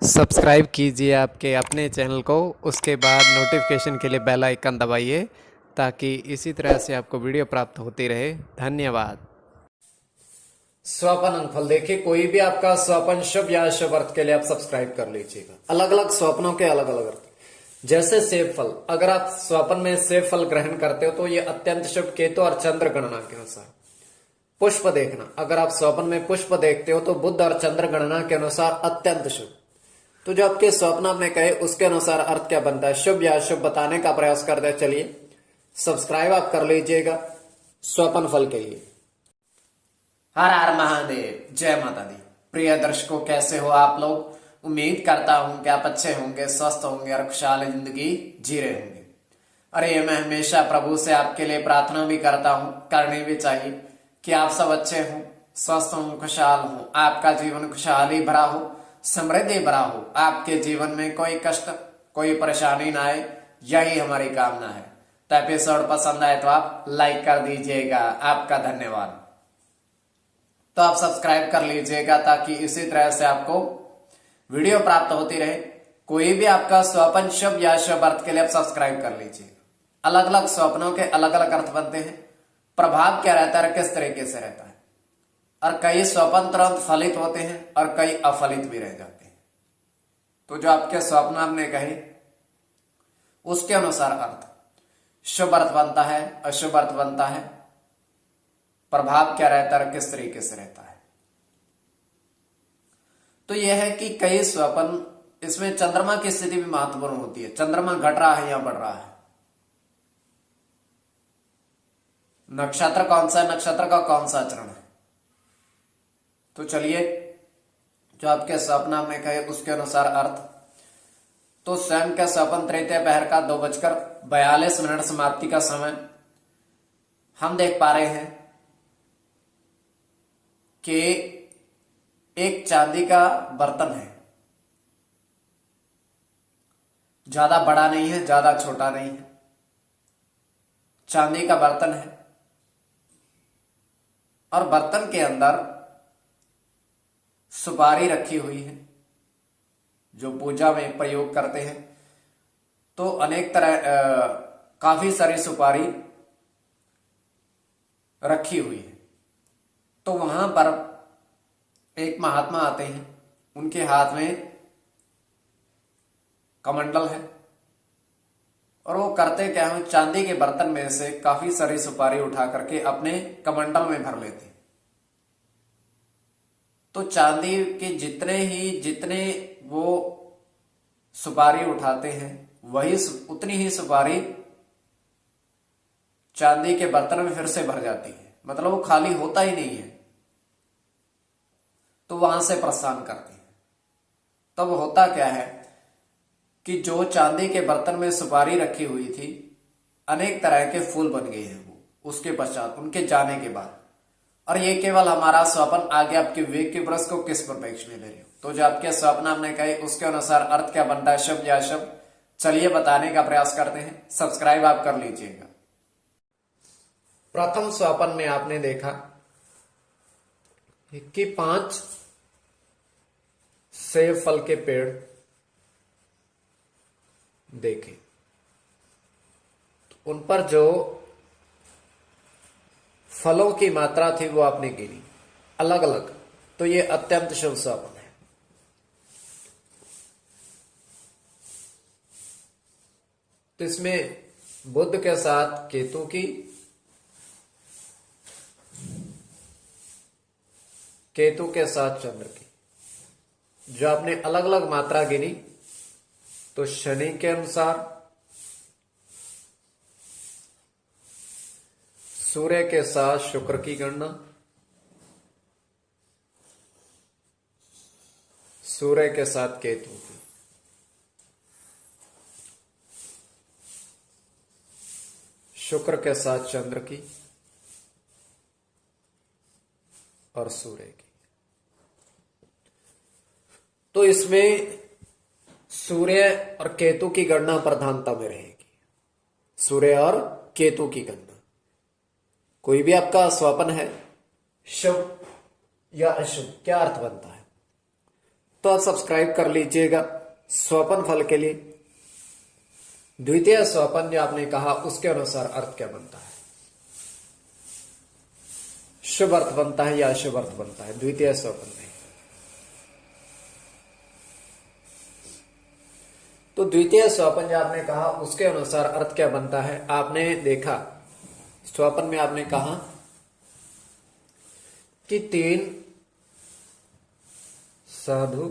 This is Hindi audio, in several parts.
सब्सक्राइब कीजिए आपके अपने चैनल को, उसके बाद नोटिफिकेशन के लिए बेल आइकन दबाइए ताकि इसी तरह से आपको वीडियो प्राप्त होती रहे। धन्यवाद। स्वपन अंगफल देखिए, कोई भी आपका स्वपन शुभ या अशुभ अर्थ के लिए आप सब्सक्राइब कर लीजिएगा। अलग अलग स्वप्नों के अलग अलग अर्थ। जैसे सेब फल, अगर आप स्वपन में सेब फल ग्रहण करते हो तो ये अत्यंत शुभ केतु और चंद्र गणना के अनुसार। पुष्प देखना, अगर आप स्वप्न में पुष्प देखते हो तो बुध और चंद्र गणना के अनुसार अत्यंत शुभ। तो जो आपके स्वप्न में कहे उसके अनुसार अर्थ क्या बनता है, शुभ या अशुभ बताने का प्रयास करते हैं। चलिए सब्सक्राइब आप कर लीजिएगा स्वपन फल के लिए। हर हर महादेव, जय माता दी। प्रिय दर्शकों, कैसे हो आप लोग? उम्मीद करता हूं कि आप अच्छे होंगे, स्वस्थ होंगे और खुशहाल जिंदगी जी रहे होंगे। अरे मैं हमेशा प्रभु से आपके लिए प्रार्थना भी करता हूं, करनी भी चाहिए कि आप सब अच्छे हों, स्वस्थ हों, खुशहाल हों, आपका जीवन खुशहाली भरा हो, समृद्धि भरा हो, आपके जीवन में कोई कष्ट कोई परेशानी ना आए, यही हमारी कामना है। तो एपिसोड पसंद आए तो आप लाइक कर दीजिएगा, आपका धन्यवाद। तो आप सब्सक्राइब कर लीजिएगा ताकि इसी तरह से आपको वीडियो प्राप्त होती रहे। कोई भी आपका स्वप्न शुभ या शुभ अर्थ के लिए आप सब्सक्राइब कर लीजिएगा। अलग अलग स्वप्नों के अलग अलग अर्थ बनते हैं, प्रभाव क्या रहता है, किस तरीके से रहता है, और कई स्वप्न तुरंत फलित होते हैं और कई अफलित भी रह जाते हैं। तो जो आपके स्वप्न आपने कहे उसके अनुसार अर्थ, शुभ अर्थ बनता है, अशुभ अर्थ बनता है, प्रभाव क्या रहता है, किस तरीके से रहता है। तो यह है कि कई स्वप्न, इसमें चंद्रमा की स्थिति भी महत्वपूर्ण होती है। चंद्रमा घट रहा है या बढ़ रहा है, नक्षत्र कौन सा है, नक्षत्र का कौन सा आचरण है। तो चलिए जो आपके स्वप्न में कहे उसके अनुसार अर्थ। तो स्वयं का स्वप्न तृतीय पहर का 2:42 समाप्ति का समय हम देख पा रहे हैं कि एक चांदी का बर्तन है, ज्यादा बड़ा नहीं है, ज्यादा छोटा नहीं है, चांदी का बर्तन है और बर्तन के अंदर सुपारी रखी हुई है जो पूजा में प्रयोग करते हैं। तो अनेक तरह काफी सारी सुपारी रखी हुई है। तो वहां पर एक महात्मा आते हैं, उनके हाथ में कमंडल है और वो करते क्या है, चांदी के बर्तन में से काफी सारी सुपारी उठा करके अपने कमंडल में भर लेते हैं। तो चांदी के जितने वो सुपारी उठाते हैं वही उतनी ही सुपारी चांदी के बर्तन में फिर से भर जाती है, मतलब वो खाली होता ही नहीं है। तो वहां से प्रस्थान करते हैं। तब होता क्या है कि जो चांदी के बर्तन में सुपारी रखी हुई थी, अनेक तरह के फूल बन गए हैं वो उसके पश्चात, उनके जाने के बाद। और ये केवल हमारा स्वप्न, आगे आपके विवेक के ब्रश को किस परिप्रेक्ष्य में ले रहे हो। तो जो आपके स्वप्न हमने कहे उसके अनुसार अर्थ क्या बनता है, शुभ या अशुभ, चलिए बताने का प्रयास करते हैं। सब्सक्राइब आप कर लीजिएगा। प्रथम स्वप्न में आपने देखा कि 5 सेब फल के पेड़ देखे, उन पर जो फलों की मात्रा थी वो आपने गिनी अलग अलग। तो ये अत्यंत शुभ स्वप्न है। तो इसमें बुध के साथ केतु की, केतु के साथ चंद्र की, जो आपने अलग अलग मात्रा गिनी। तो शनि के अनुसार, सूर्य के साथ शुक्र की गणना, सूर्य के साथ केतु की, शुक्र के साथ चंद्र की और सूर्य की। तो इसमें सूर्य और केतु की गणना प्रधानता में रहेगी, सूर्य और केतु की गणना। कोई भी आपका स्वप्न है, शुभ या अशुभ, क्या अर्थ बनता है। तो आप सब्सक्राइब कर लीजिएगा। स्वपन फल के लिए द्वितीय स्वपन जो आपने कहा उसके अनुसार अर्थ क्या बनता है, शुभ अर्थ बनता है या अशुभ अर्थ बनता है द्वितीय स्वपन में। तो द्वितीय स्वपन जो आपने कहा उसके अनुसार अर्थ क्या बनता है। आपने देखा स्वपन में आपने कहा कि 3 साधु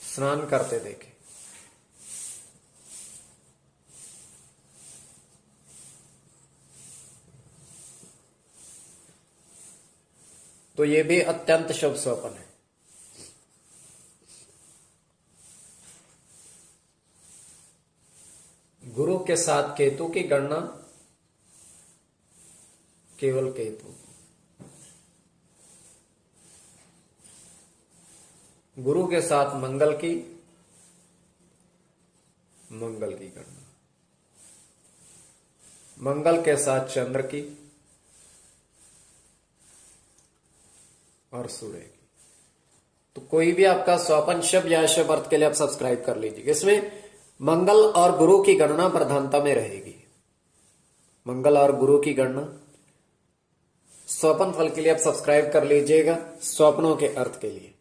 स्नान करते देखे। तो ये भी अत्यंत शुभ स्वपन है। गुरु के साथ केतु की गणना, केवल केतु। गुरु के साथ मंगल की गणना, मंगल के साथ चंद्र की और सूर्य की। तो कोई भी आपका स्वपन शुभ या अशुभ अर्थ के लिए आप सब्सक्राइब कर लीजिए। इसमें मंगल और गुरु की गणना प्रधानता में रहेगी। मंगल और गुरु की गणना स्वपन फल के लिए आप सब्सक्राइब कर लीजिएगा, स्वप्नों के अर्थ के लिए।